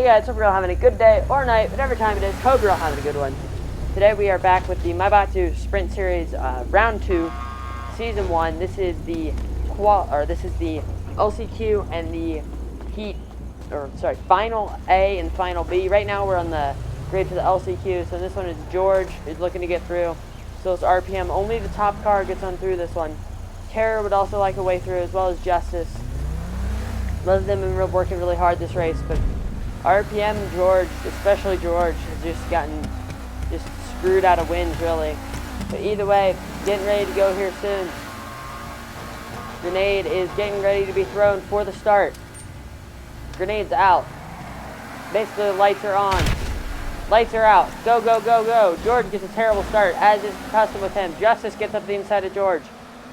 guys, hope you're all having a good day or night, whatever time it is. Hope you're all having a good one. Today we are back with the Miabatsu Sprint Series Round 2, Season 1. This is the LCQ and the Final A and Final B. Right now we're on the grade for the LCQ, so this one is George is looking to get through. So it's RPM. Only the top car gets on through this one. Terror would also like a way through, as well as Justice. Both of them have been working really hard this race, but RPM and George, especially George, has just gotten screwed out of wins, really. But either way, getting ready to go here soon. Grenade is getting ready to be thrown for the start. Grenade's out. Basically, the lights are on. Lights are out. Go, go, go, go. George gets a terrible start, as is custom with him. Justice gets up the inside of George.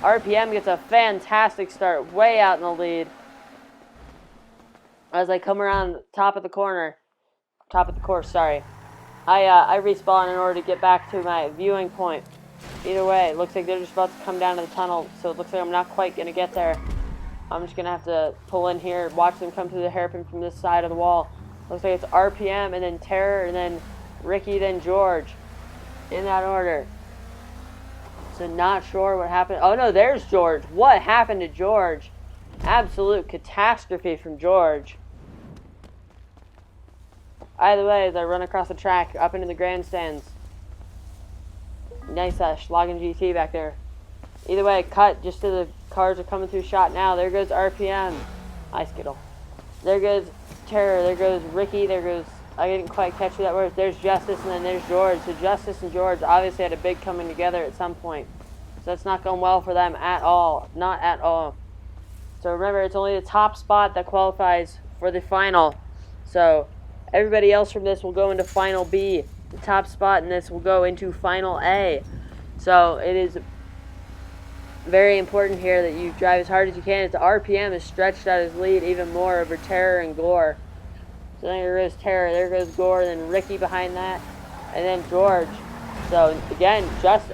RPM gets a fantastic start, way out in the lead. As I come around top of the course, sorry. I respawn in order to get back to my viewing point. Either way, it looks like they're just about to come down to the tunnel, so it looks like I'm not quite going to get there. I'm just going to have to pull in here, watch them come through the hairpin from this side of the wall. Looks like it's RPM, and then Terror, and then Ricky, then George. In that order. So not sure what happened. Oh no, there's George. What happened to George? Absolute catastrophe from George. Either way, as I run across the track, up into the grandstands. Nice Schlagen GT back there. Either way, cut just to the cars are coming through shot now. There goes RPM. Hi, Skittle. There goes Terror. There goes Ricky. There goes... I didn't quite catch who that was. There's Justice, and then there's George. So Justice and George obviously had a big coming together at some point. So that's not going well for them at all. Not at all. So remember, it's only the top spot that qualifies for the final. So everybody else from this will go into Final B. The top spot in this will go into Final A. So it is very important here that you drive as hard as you can. The RPM is stretched out his lead even more over Terror and Gore. So there goes Terror, there goes Gore, then Ricky behind that, and then George. So again,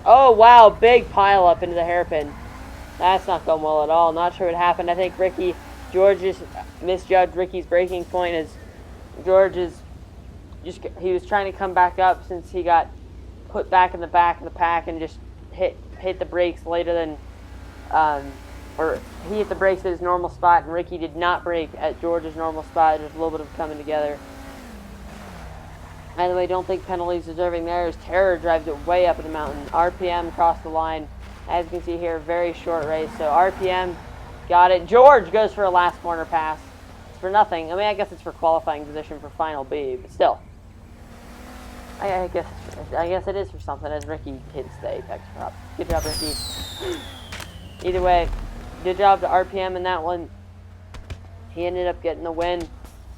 oh wow, big pile up into the hairpin. That's not going well at all. Not sure what happened. I think George just misjudged Ricky's braking point, as George he was trying to come back up since he got put back in the back of the pack and just hit the brakes later than, or he hit the brakes at his normal spot, and Ricky did not brake at George's normal spot. There's a little bit of coming together. By the way, don't think penalties deserving there, as Terror drives it way up in the mountain. RPM crossed the line. As you can see here, very short race. So RPM got it. George goes for a last corner pass. It's for nothing. I mean, I guess it's for qualifying position for Final B, but still. I guess it is for something, as Ricky hits the apex prop. Good job, Ricky. Either way, good job to RPM in that one. He ended up getting the win.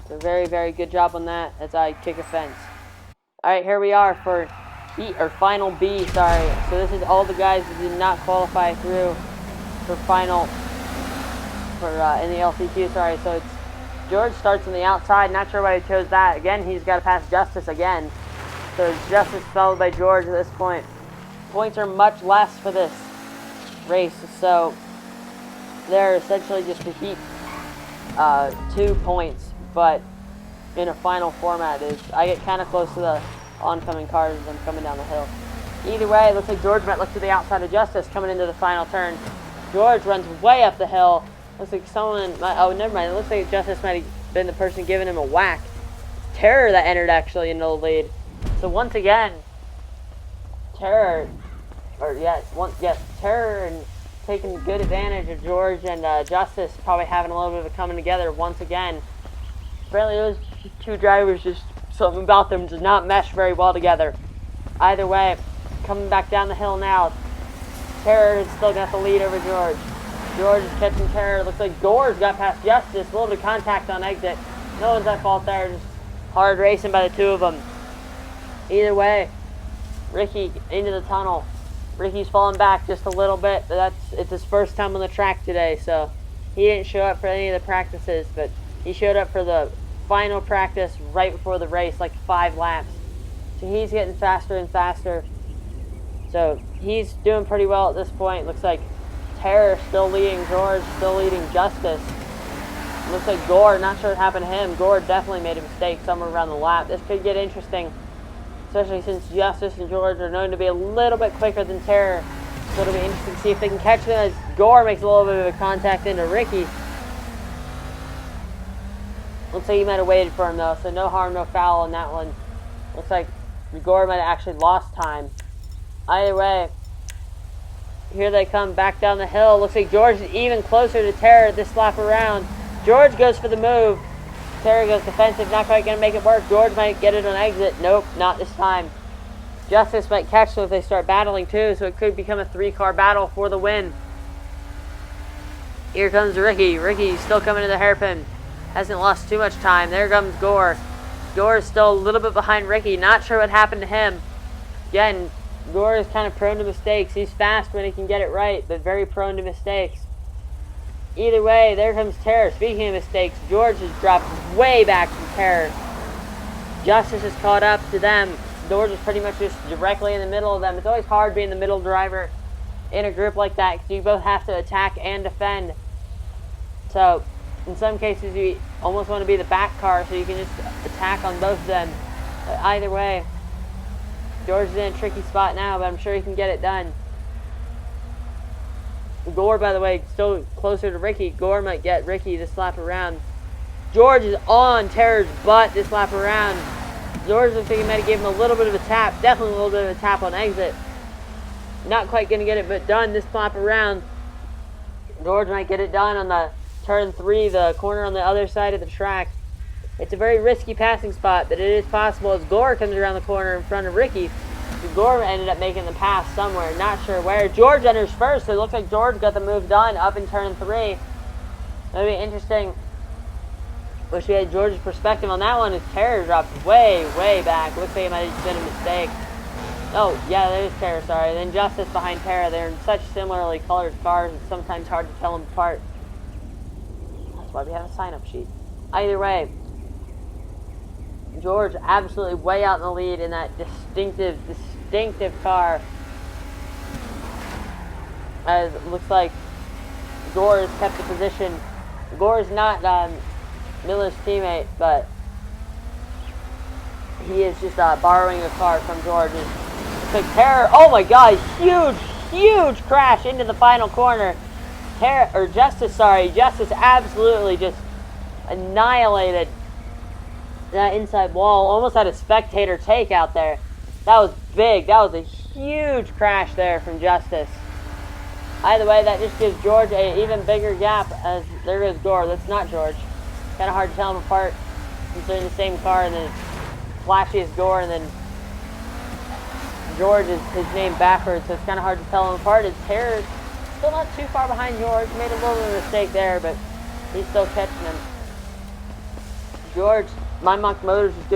So very, very good job on that as I kick a fence. Alright, here we are for Final B, sorry. So this is all the guys that did not qualify through for Final, in the LCQ, sorry. So it's George starts on the outside, not sure why he chose that. Again, he's got to pass Justice again. So it's Justice followed by George at this point. Points are much less for this race, so they're essentially just to keep 2 points, but in a final format I get kind of close to the oncoming cars as I'm coming down the hill. Either way, it looks like George might look to the outside of Justice coming into the final turn. George runs way up the hill. Looks like someone might, oh never mind, it looks like Justice might have been the person giving him a whack. Terror that entered actually into the lead. So once again, Terror and taking good advantage of George and Justice probably having a little bit of a coming together once again. Apparently those two drivers, just something about them does not mesh very well together. Either way, coming back down the hill now. Terror has still got the lead over George. George is catching Terror. Looks like Gore's got past Justice. A little bit of contact on exit. No one's at fault there. Just hard racing by the two of them. Either way, Ricky into the tunnel. Ricky's falling back just a little bit, but it's his first time on the track today, so he didn't show up for any of the practices, but he showed up for the final practice right before the race, like 5 laps. So he's getting faster and faster. So he's doing pretty well at this point. Looks like Terror still leading George, still leading Justice. Looks like Gore, not sure what happened to him. Gore definitely made a mistake somewhere around the lap. This could get interesting, especially since Justice and George are known to be a little bit quicker than Terror. So it'll be interesting to see if they can catch them as Gore makes a little bit of a contact into Ricky. Looks like he might have waited for him though, so no harm, no foul on that one. Looks like Gore might have actually lost time. Either way, here they come back down the hill. Looks like George is even closer to Terror this lap around. George goes for the move. Terror goes defensive, not quite going to make it work. George might get it on exit. Nope, not this time. Justice might catch them if they start battling too, so it could become a 3-car battle for the win. Here comes Ricky. Ricky's still coming to the hairpin. Hasn't lost too much time. There comes Gore. Gore is still a little bit behind Ricky. Not sure what happened to him. Again, Gore is kind of prone to mistakes. He's fast when he can get it right, but very prone to mistakes. Either way, there comes Terror. Speaking of mistakes, George has dropped way back from Terror. Justice has caught up to them. George is pretty much just directly in the middle of them. It's always hard being the middle driver in a group like that because you both have to attack and defend. So, in some cases, you almost want to be the back car so you can just attack on both of them. But either way, George is in a tricky spot now, but I'm sure he can get it done. Gore, by the way, still closer to Ricky. Gore might get Ricky this lap around. George is on Terror's butt this lap around. George looks like he might have given him a little bit of a tap. Definitely a little bit of a tap on exit. Not quite going to get it, but done this lap around. George might get it done on the turn 3, the corner on the other side of the track. It's a very risky passing spot, but it is possible as Gore comes around the corner in front of Ricky. Gore ended up making the pass somewhere, not sure where. George enters first, so it looks like George got the move done up in turn 3. That'll be interesting. Wish we had George's perspective on that one. His Terror dropped way, way back. Looks like it might have been a mistake. Oh, yeah, there's Terror, sorry. Then Justice behind Terror. They're in such similarly colored cars, it's sometimes hard to tell them apart. That's why we have a sign-up sheet. Either way, George absolutely way out in the lead in that distinctive car. As it looks like Gore has kept the position. Gore is not Miller's teammate, but he is just borrowing a car from George. It's like Terror, oh my god, huge crash into the final corner. Justice absolutely just annihilated that inside wall. Almost had a spectator take out there. That was big. That was a huge crash there from Justice. Either way, that just gives George an even bigger gap as there goes Gore. That's not George. Kind of hard to tell them apart since they're in the same car, and then Flashy is Gore, and then George is his name backwards, so it's kind of hard to tell them apart. His Terror is still not too far behind George. Made a little bit of a mistake there, but he's still catching him. George, My Monk Motors is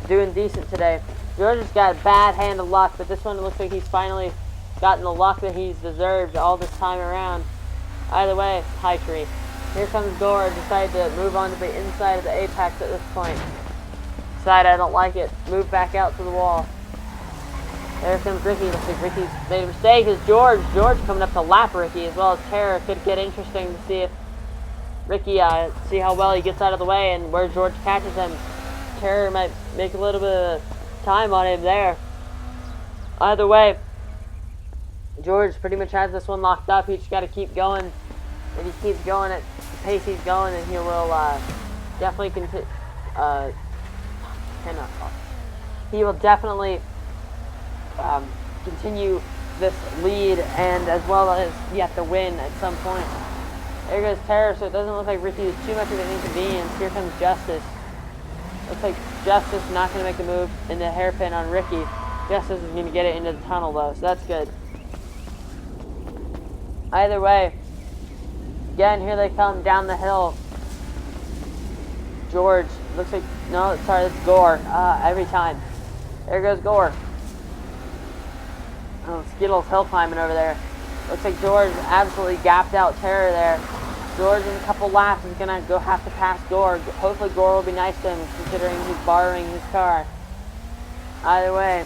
doing decent today. George has got a bad hand of luck, but this one looks like he's finally gotten the luck that he's deserved all this time around. Either way, high tree. Here comes Gore, decided to move on to the inside of the apex at this point. Decide I don't like it. Move back out to the wall. There comes Ricky. Looks like Ricky's made a mistake. It's George. George coming up to lap Ricky as well as Terror. Could get interesting to see if Ricky, see how well he gets out of the way and where George catches him. Terror might make a little bit of time on him there. Either way, George pretty much has this one locked up. He just got to keep going. If he keeps going at the pace he's going, then he will definitely continue. He will definitely continue this lead, and as well as yet to win at some point. There goes Terror, so it doesn't look like Ricky is too much of an inconvenience. Here comes Justice. Looks like Justice not going to make the move in the hairpin on Ricky. Justice is going to get it into the tunnel though, so that's good. Either way, again, here they come down the hill. George, looks like, no, sorry, that's Gore, every time. There goes Gore. Oh, Skittles hill climbing over there. Looks like George absolutely gapped out Terror there. George in a couple laps is going to have to pass Gore. Hopefully Gore will be nice to him considering he's borrowing his car. Either way,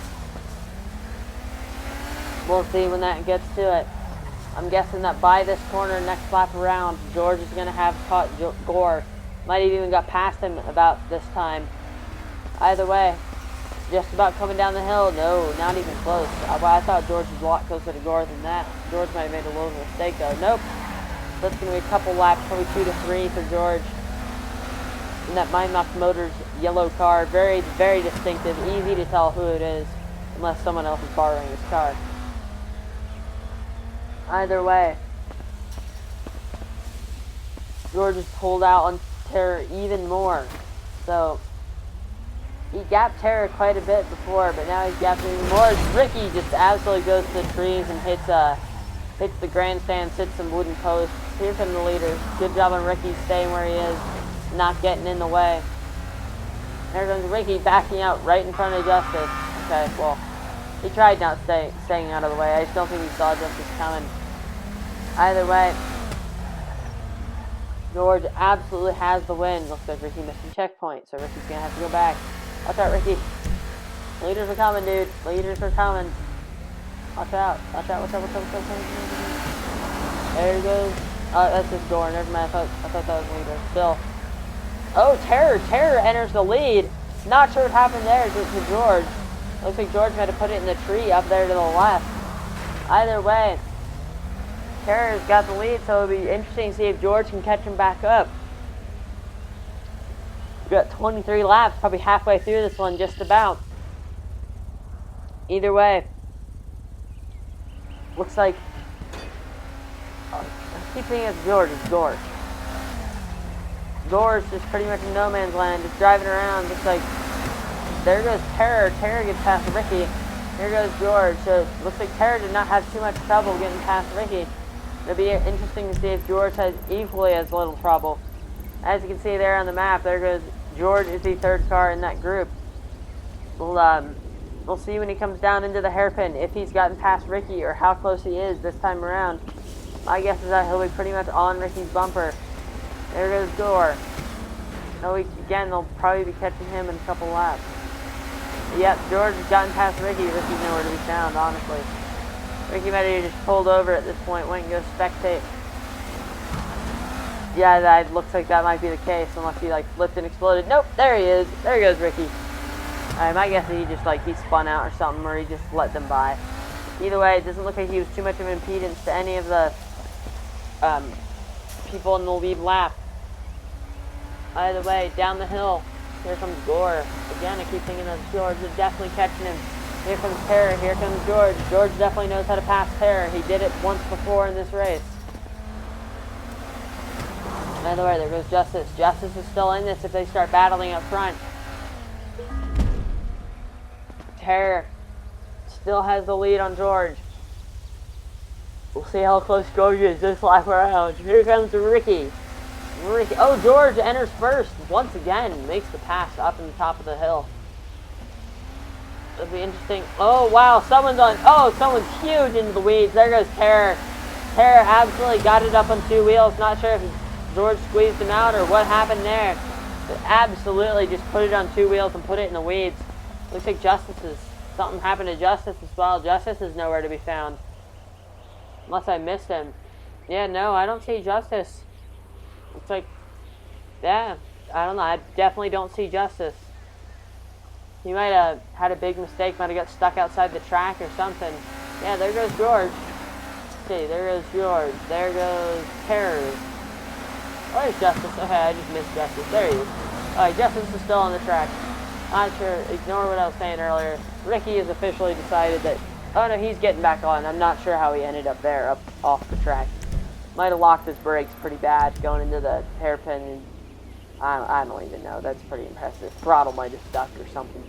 we'll see when that gets to it. I'm guessing that by this corner next lap around, George is going to have caught Gore. Might have even got past him about this time. Either way, just about coming down the hill. No, not even close. I thought George was a lot closer to Gore than that. George might have made a little mistake though. Nope. That's going to be a couple laps, probably 2 to 3 for George. In that Miabatsu Motors yellow car. Very, very distinctive. Easy to tell who it is, unless someone else is borrowing his car. Either way, George has pulled out on Terror even more. So, he gapped Terror quite a bit before, but now he's gapping even more. Ricky just absolutely goes to the trees and hits the grandstand, hits some wooden posts. Here come the leaders. Good job on Ricky staying where he is, not getting in the way. There goes Ricky backing out right in front of Justice. Okay, well, he tried not staying out of the way. I just don't think he saw Justice coming. Either way, George absolutely has the win. Looks like Ricky missed a checkpoint, so Ricky's going to have to go back. Watch out, Ricky. Leaders are coming, dude. Leaders are coming. Watch out. Watch out, watch out, watch out, watch out, watch out. There he goes. Oh, that's just Gore. Never mind. I thought that was leader. Still. Oh, Terror. Terror enters the lead. Not sure what happened there to George. Looks like George had to put it in the tree up there to the left. Either way, Terror's got the lead, so it'll be interesting to see if George can catch him back up. We've got 23 laps, probably halfway through this one, just about. Either way, looks like, I keep thinking it's George. It's George. Gore's just pretty much in no man's land, just driving around. Looks like there goes Terror. Terror gets past Ricky. Here goes George. So it looks like Terror did not have too much trouble getting past Ricky. It'll be interesting to see if George has equally as little trouble. As you can see there on the map, there goes George is the third car in that group. We'll see when he comes down into the hairpin if he's gotten past Ricky or how close he is this time around. My guess is that he'll be pretty much on Ricky's bumper. There goes Gore. No, again, they'll probably be catching him in a couple laps. Yep, George has gotten past Ricky. Ricky's nowhere to be found, honestly. Ricky might have just pulled over at this point, went and go spectate. Yeah, that looks like that might be the case, unless he flipped and exploded. Nope, there he is. There goes Ricky. My guess is he just he spun out or something, or he just let them by. Either way, it doesn't look like he was too much of an impedance to any of the people in the lead lap. Either way, down the hill, here comes Gore. Again, I keep thinking of George is definitely catching him. Here comes Terror. Here comes George. George definitely knows how to pass Terror. He did it once before in this race. Either way, there goes Justice. Justice is still in this if they start battling up front. Terror still has the lead on George. We'll see how close George is this lap around. Here comes Ricky. Oh, George enters first once again. Makes the pass up in the top of the hill. It'll be interesting. Oh, wow. Someone's huge into the weeds. There goes Terror. Terror absolutely got it up on two wheels. Not sure if George squeezed him out or what happened there. But absolutely just put it on two wheels and put it in the weeds. Looks like something happened to Justice as well. Justice is nowhere to be found. Unless I missed him. Yeah, no, I don't see Justice. Looks like, yeah, I don't know. I definitely don't see Justice. He might have had a big mistake, might have got stuck outside the track or something. Yeah, there goes George. See, there goes George. There goes Terror. Oh, there's Justice. Okay, I just missed Justice. There he is. Alright, Justice is still on the track. Not sure. Ignore what I was saying earlier. Ricky has officially decided that, oh no, he's getting back on. I'm not sure how he ended up there, up off the track. Might have locked his brakes pretty bad going into the hairpin. And I don't even know. That's pretty impressive. Throttle might have stuck or something.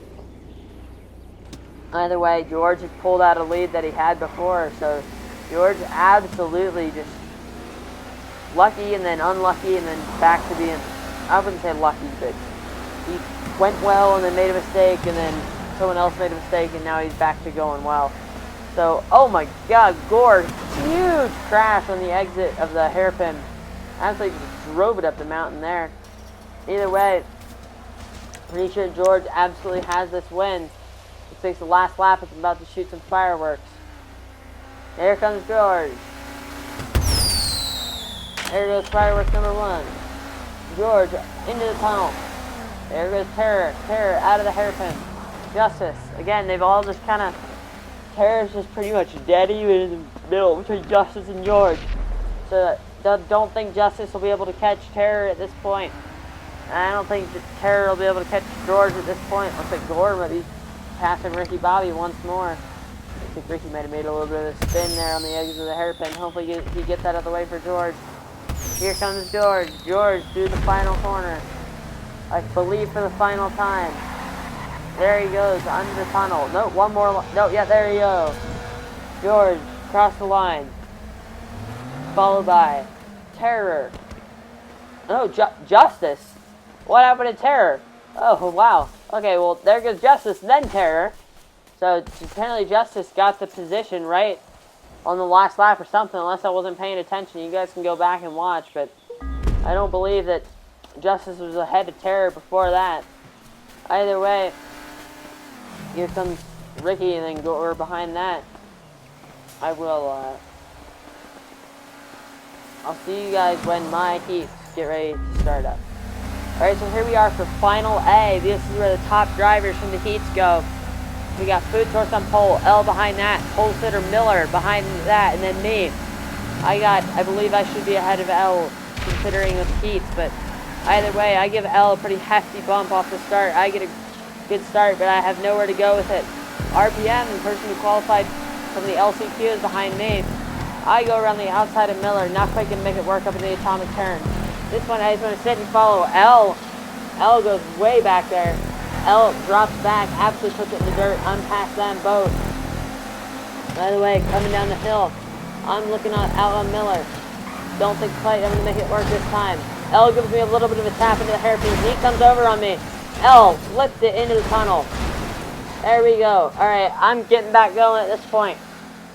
Either way, George has pulled out a lead that he had before. So George absolutely just lucky and then unlucky and then back to being, I wouldn't say lucky, but he went well and then made a mistake and then someone else made a mistake and now he's back to going well. So, oh my god, Gore, huge crash on the exit of the hairpin. Absolutely just drove it up the mountain there. Either way, pretty sure George absolutely has this win. It takes the last lap, it's about to shoot some fireworks. Here comes George. There goes fireworks number one. George into the tunnel. There goes Terror. Terror out of the hairpin. Justice. Again, they've all just kind of... Terror's just pretty much dead even in the middle between Justice and George. So don't think Justice will be able to catch Terror at this point. And I don't think that Terror will be able to catch George at this point. Looks like Gore might be passing Ricky Bobby once more. I think Ricky might have made a little bit of a spin there on the edges of the hairpin. Hopefully he gets that out of the way for George. Here comes George. George through the final corner. I believe for the final time. There he goes, under the tunnel. No, one more. No, yeah, there you go. George, cross the line. Followed by Terror. No, Justice. What happened to Terror? Oh, wow. Okay, well, there goes Justice, then Terror. So, apparently Justice got the position right on the last lap or something, unless I wasn't paying attention. You guys can go back and watch, but I don't believe that Justice was ahead of Terror before that. Either way, here comes Ricky and then Gore behind that. I'll see you guys when my heats get ready to start up. Alright, so here we are for Final A. This is where the top drivers from the heats go. We got Food Source on pole, L behind that, pole sitter Miller behind that, and then me. I believe I should be ahead of L considering the heats, but either way, I give L a pretty hefty bump off the start. I get a good start, but I have nowhere to go with it. RPM, the person who qualified from the LCQs behind me. I go around the outside of Miller, not quite going to make it work up in the atomic turn. This one, I just want to sit and follow L. L goes way back there. L drops back, absolutely puts it in the dirt, unpast them both. By the way, coming down the hill, I'm looking out on Miller. Don't think quite I'm going to make it work this time. L gives me a little bit of a tap into the hairpin. He comes over on me. L flipped it into the tunnel. There we go. Alright, I'm getting back going at this point.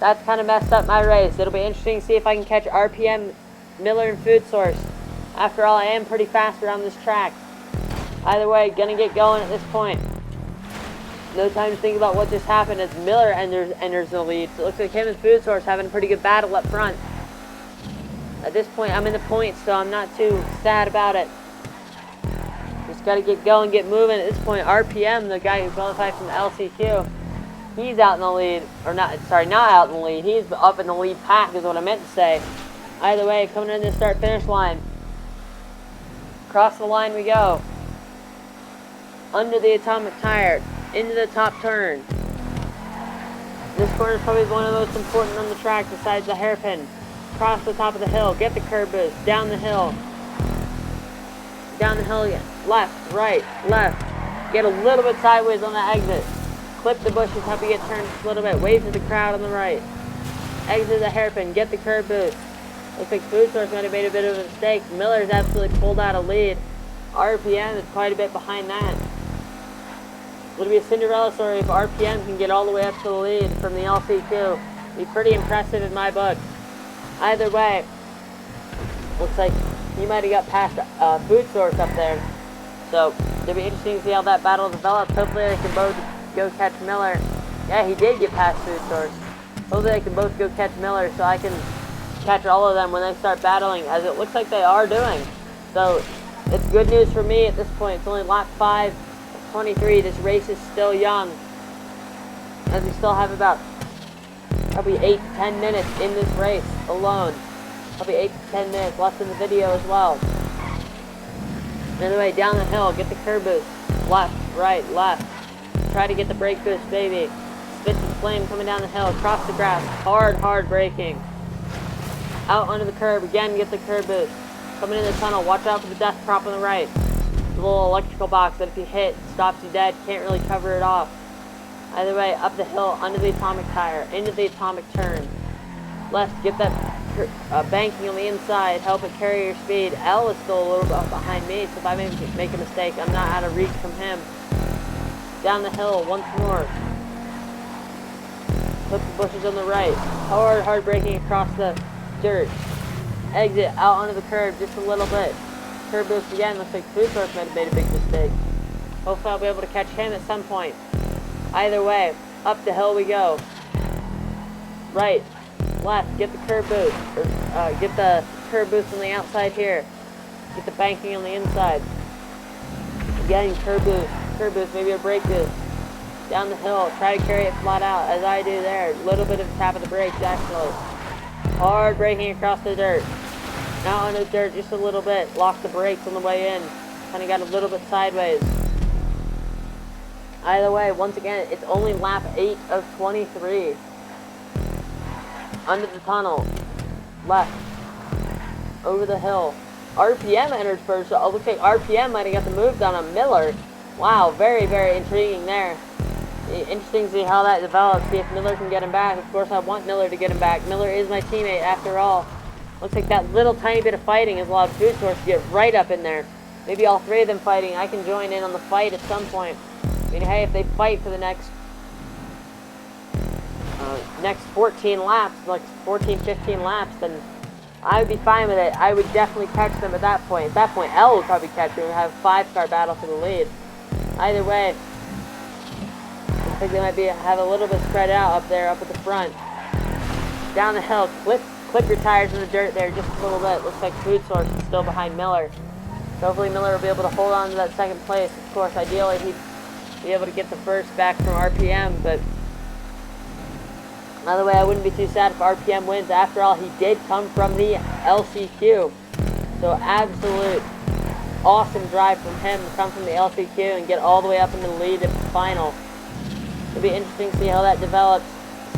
That's kind of messed up my race. It'll be interesting to see if I can catch RPM, Miller, and Food Source. After all, I am pretty fast around this track. Either way, gonna get going at this point. No time to think about what just happened as Miller enters the lead. So it looks like him and Food Source having a pretty good battle up front. At this point, I'm in the points, so I'm not too sad about it. Just gotta get going, get moving. At this point, RPM, the guy who qualified from the LCQ, he's out in the lead. Or not, sorry, not out in the lead. He's up in the lead pack is what I meant to say. Either way, coming in the start-finish line. Across the line we go. Under the atomic tire. Into the top turn. This corner is probably one of the most important on the track besides the hairpin. Cross the top of the hill. Get the curb boost. Down the hill. Down the hill again. Left, right, left. Get a little bit sideways on the exit. Clip the bushes, help you get turned just a little bit. Wave to the crowd on the right. Exit the hairpin. Get the curb boost. Looks like Food Source might have made a bit of a mistake. Miller's absolutely pulled out a lead. RPM is quite a bit behind that. It'll be a Cinderella story if RPM can get all the way up to the lead from the LCQ. Be pretty impressive in my book. Either way, looks like he might have got past Food Source up there. So it'll be interesting to see how that battle develops. Hopefully they can both go catch Miller. Yeah, he did get past Food Source. Hopefully they can both go catch Miller so I can catch all of them when they start battling, as it looks like they are doing. So it's good news for me at this point. It's only lap 5 of 23. This race is still young, as we still have about probably 8 to 10 minutes in this race alone. Probably 8 to 10 minutes left in the video as well. Anyway, down the hill, get the curb boost. Left, right, left. Try to get the brake boost, baby. Spits and flame coming down the hill, across the grass. Hard braking. Out onto the curb, again, get the curb boost. Coming in the tunnel, watch out for the death prop on the right. The little electrical box that if you hit, stops you dead, can't really cover it off. Either way, up the hill, under the atomic tire, into the atomic turn. Left, get that banking on the inside, help it carry your speed. L is still a little bit behind me, so if I make a mistake, I'm not out of reach from him. Down the hill, once more. Put the bushes on the right. Hard braking across the dirt. Exit out onto the curb just a little bit. Curb boost again. Looks like Food Source might have made a big mistake. Hopefully I'll be able to catch him at some point. Either way, up the hill we go. Right, left, get the curb boost. Or get the curb boost on the outside here. Get the banking on the inside. Again, curb boost, maybe a brake boost. Down the hill, try to carry it flat out, as I do there. A little bit of a tap of the brakes, actually. Hard braking across the dirt. Now on the dirt just a little bit. Lock the brakes on the way in. Kind of got a little bit sideways. Either way, once again, it's only lap 8 of 23. Under the tunnel. Left. Over the hill. RPM entered first, so it looks like RPM might have got the move done on Miller. Wow, very, very intriguing there. Interesting to see how that develops, see if Miller can get him back. Of course, I want Miller to get him back. Miller is my teammate after all. Looks like that little tiny bit of fighting has allowed Food Source to get right up in there. Maybe all three of them fighting. I can join in on the fight at some point. I mean, hey, if they fight for the next 14 laps, like 14, 15 laps, then I would be fine with it. I would definitely catch them at that point. At that point, L would probably catch them and have a 5-car battle for the lead. Either way, I think they might have a little bit spread out up there, up at the front. Down the hill, clip your tires in the dirt there just a little bit. Looks like Food Source is still behind Miller. So hopefully Miller will be able to hold on to that second place. Of course, ideally he'd be able to get the first back from RPM, but either way, I wouldn't be too sad if RPM wins. After all, he did come from the LCQ. So absolute awesome drive from him to come from the LCQ and get all the way up into the lead at the final. It'll be interesting to see how that develops,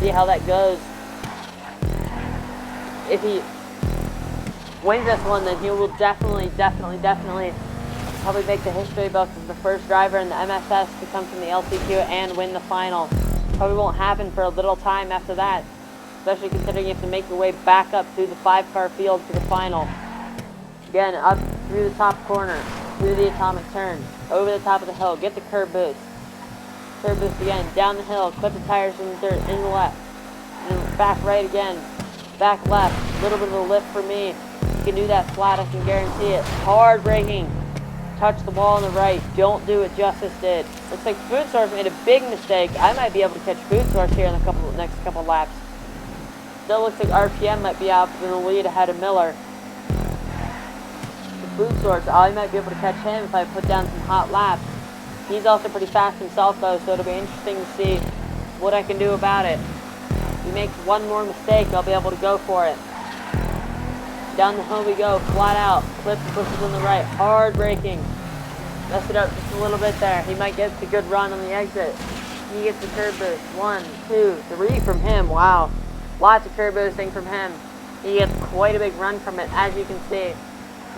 see how that goes. If he wins this one, then he will definitely probably make the history books as the first driver in the MSS to come from the LCQ and win the final. Probably won't happen for a little time after that, especially considering you have to make your way back up through the 5-car field for the final. Again, up through the top corner, through the atomic turn, over the top of the hill, get the curb boost. Curb boost again, down the hill, clip the tires in the dirt, in the left, and then back right again, back left, a little bit of a lift for me. You can do that flat, I can guarantee it. Hard braking, touch the wall on the right, don't do what Justice did. Looks like Food Source made a big mistake. I might be able to catch Food Source here in the next couple laps. Still looks like RPM might be out in the lead ahead of Miller. The Food Source, I might be able to catch him if I put down some hot laps. He's also pretty fast himself though, so it'll be interesting to see what I can do about it. If he makes one more mistake, I'll be able to go for it. Down the hill we go, flat out, clips and pushes on the right, hard braking. Mess it up just a little bit there. He might get the good run on the exit. He gets the curb boost. 1, 2, 3 from him. Wow. Lots of curb boosting from him. He gets quite a big run from it, as you can see.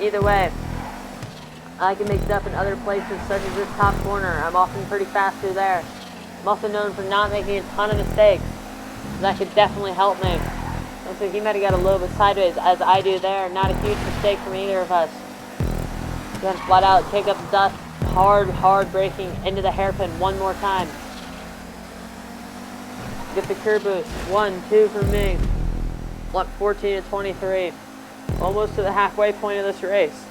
Either way, I can make it up in other places, such as this top corner. I'm often pretty fast through there. I'm also known for not making a ton of mistakes. That could definitely help me. Looks like he might have got a little bit sideways, as I do there. Not a huge mistake from either of us. Then flat out, take up the dust. Hard braking into the hairpin one more time. Get the curb boost. 1, 2 for me. Lap 14 to 23. Almost to the halfway point of this race.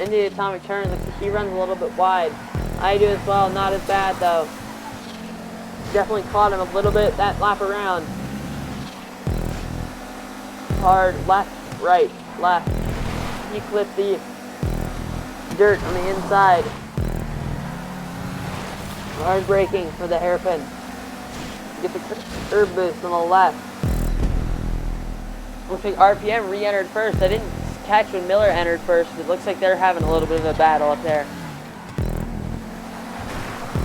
Into the atomic turn, looks like he runs a little bit wide. I do as well, not as bad though. Definitely caught him a little bit that lap around. Hard, left, right, left. He clipped the dirt on the inside. Hard braking for the hairpin. Get the curb boost on the left. Looks like RPM re-entered first. I didn't catch when Miller entered first, but it looks like they're having a little bit of a battle up there.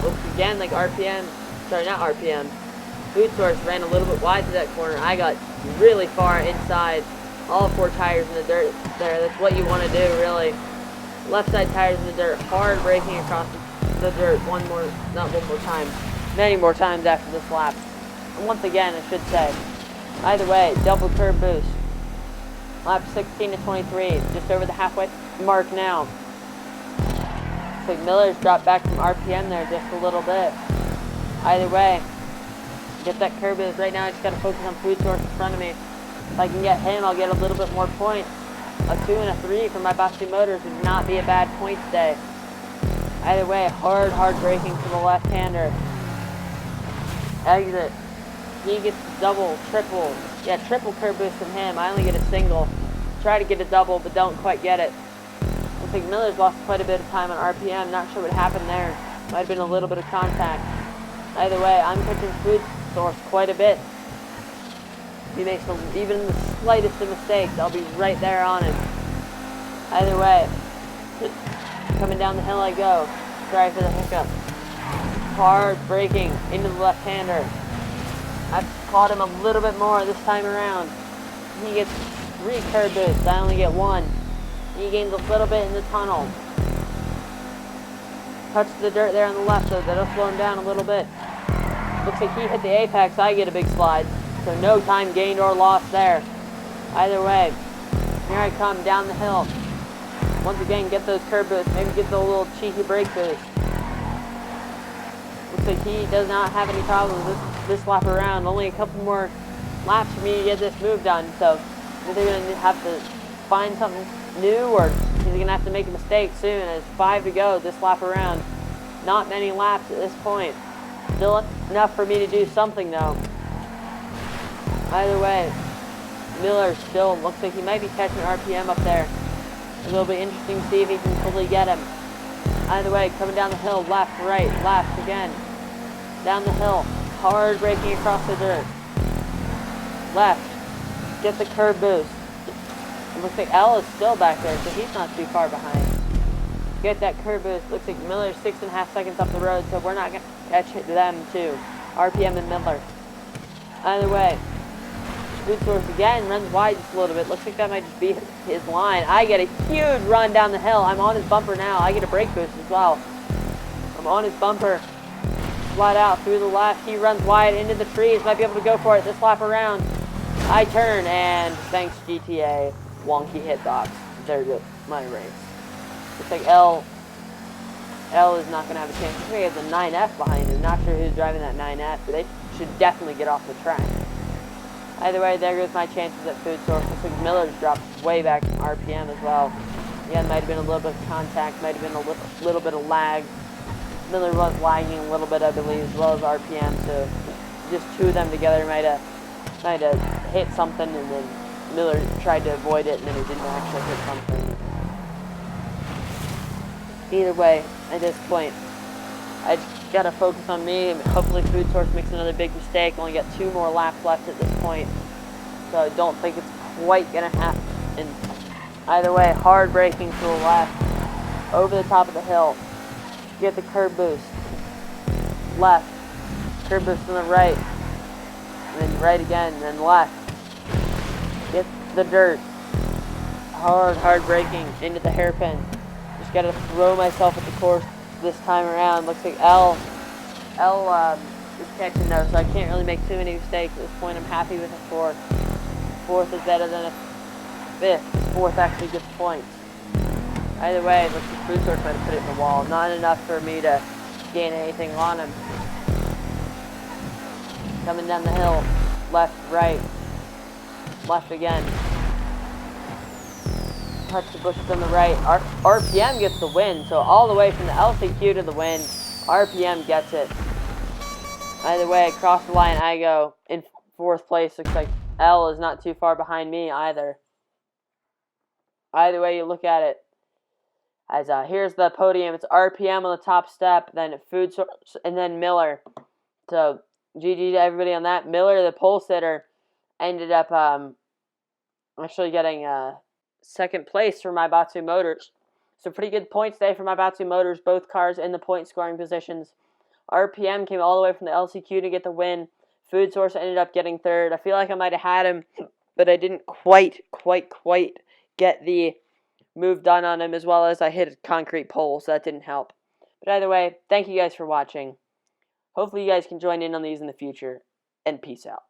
Looks again like RPM, sorry, not RPM. Food Source ran a little bit wide to that corner. I got really far inside. All 4 tires in the dirt there. That's what you want to do, really. Left side tires in the dirt. Hard braking across the dirt. Not one more time. Many more times after this lap. And once again, I should say. Either way, double curb boost. Lap 16 to 23. Just over the halfway mark now. Looks like Miller's dropped back from RPM there just a little bit. Either way, get that curb boost. Right now, I just got to focus on Food Source in front of me. If I can get him, I'll get a little bit more points. A 2 and a 3 for Miabatsu Motors would not be a bad point today. Either way, hard braking for the left-hander. Exit. He gets double, triple curb boost from him. I only get a single. try to get a double, but don't quite get it. Looks like Miller's lost quite a bit of time on RPM. Not sure what happened there. Might have been a little bit of contact. Either way, I'm catching Food Source quite a bit. If he makes even the slightest of mistakes, I'll be right there on him. Either way, coming down the hill I go. Sorry for the hiccup. Hard braking into the left-hander. I've caught him a little bit more this time around. He gets 3 curb boosts. I only get 1. He gains a little bit in the tunnel. Touched the dirt there on the left, so that'll slow him down a little bit. Looks like he hit the apex. I get a big slide. So no time gained or lost there. Either way, here I come down the hill. Once again, get those curb boosts. Maybe get the little cheeky brake boost. Looks like he does not have any problems this lap around. Only a couple more laps for me to get this move done. So either going to have to find something new, or he's going to have to make a mistake soon. There's 5 to go this lap around. Not many laps at this point. Still enough for me to do something though. Either way, Miller still looks like he might be catching RPM up there. It'll be interesting to see if he can fully get him. Either way, coming down the hill, left, right, left again. Down the hill, hard braking across the dirt. Left, get the curb boost. It looks like L is still back there, so he's not too far behind. Get that curb boost. Looks like Miller's 6.5 seconds up the road, so we're not going to catch them too. RPM and Miller. Either way, Food Source again runs wide just a little bit. Looks like that might just be his line. I get a huge run down the hill. I'm on his bumper now. I get a brake boost as well. I'm on his bumper. Slide out through the left. He runs wide into the trees. Might be able to go for it this lap around. I turn, and thanks GTA, wonky hitbox. There goes my race. Looks like L is not going to have a chance. He has a 9F behind him. Not sure who's driving that 9F, but they should definitely get off the track. Either way, there goes my chances at Food Source. Looks like Miller's dropped way back from RPM as well. Yeah, might have been a little bit of contact, might have been a little bit of lag. Miller was lagging a little bit, I believe, as well as RPM, so just 2 of them together might have hit something, and then Miller tried to avoid it, and then he didn't actually hit something. Either way, at this point, I just gotta focus on me. Hopefully Food Source makes another big mistake. Only got 2 more laps left at this point, so I don't think it's quite gonna happen. And either way, hard braking to the left, over the top of the hill. Get the curb boost. Left, curb boost on the right, and then right again, and then left. Get the dirt. Hard braking into the hairpin. Just gotta throw myself at the course this time around. Looks like L is catching though, so I can't really make too many mistakes at this point. I'm happy with a 4th. 4th is better than a 5th. 4th actually gets points. Either way, looks like Food Source might have put it in the wall. Not enough for me to gain anything on him. Coming down the hill, left, right, left again. Touch the bushes on the right. RPM gets the win, so all the way from the LCQ to the win, RPM gets it. Either way, across the line I go in 4th place. Looks like L is not too far behind me either. Either way you look at it. As here's the podium. It's RPM on the top step, then Food Source, and then Miller. So GG to everybody on that. Miller, the pole sitter, ended up actually getting 2nd place for Miabatsu Motors. So pretty good points day for Miabatsu Motors. Both cars in the point scoring positions. RPM came all the way from the LCQ to get the win. Food Source ended up getting 3rd. I feel like I might have had him, but I didn't quite get the move done on him, as well as I hit a concrete pole, so that didn't help. But either way, thank you guys for watching. Hopefully you guys can join in on these in the future, and peace out.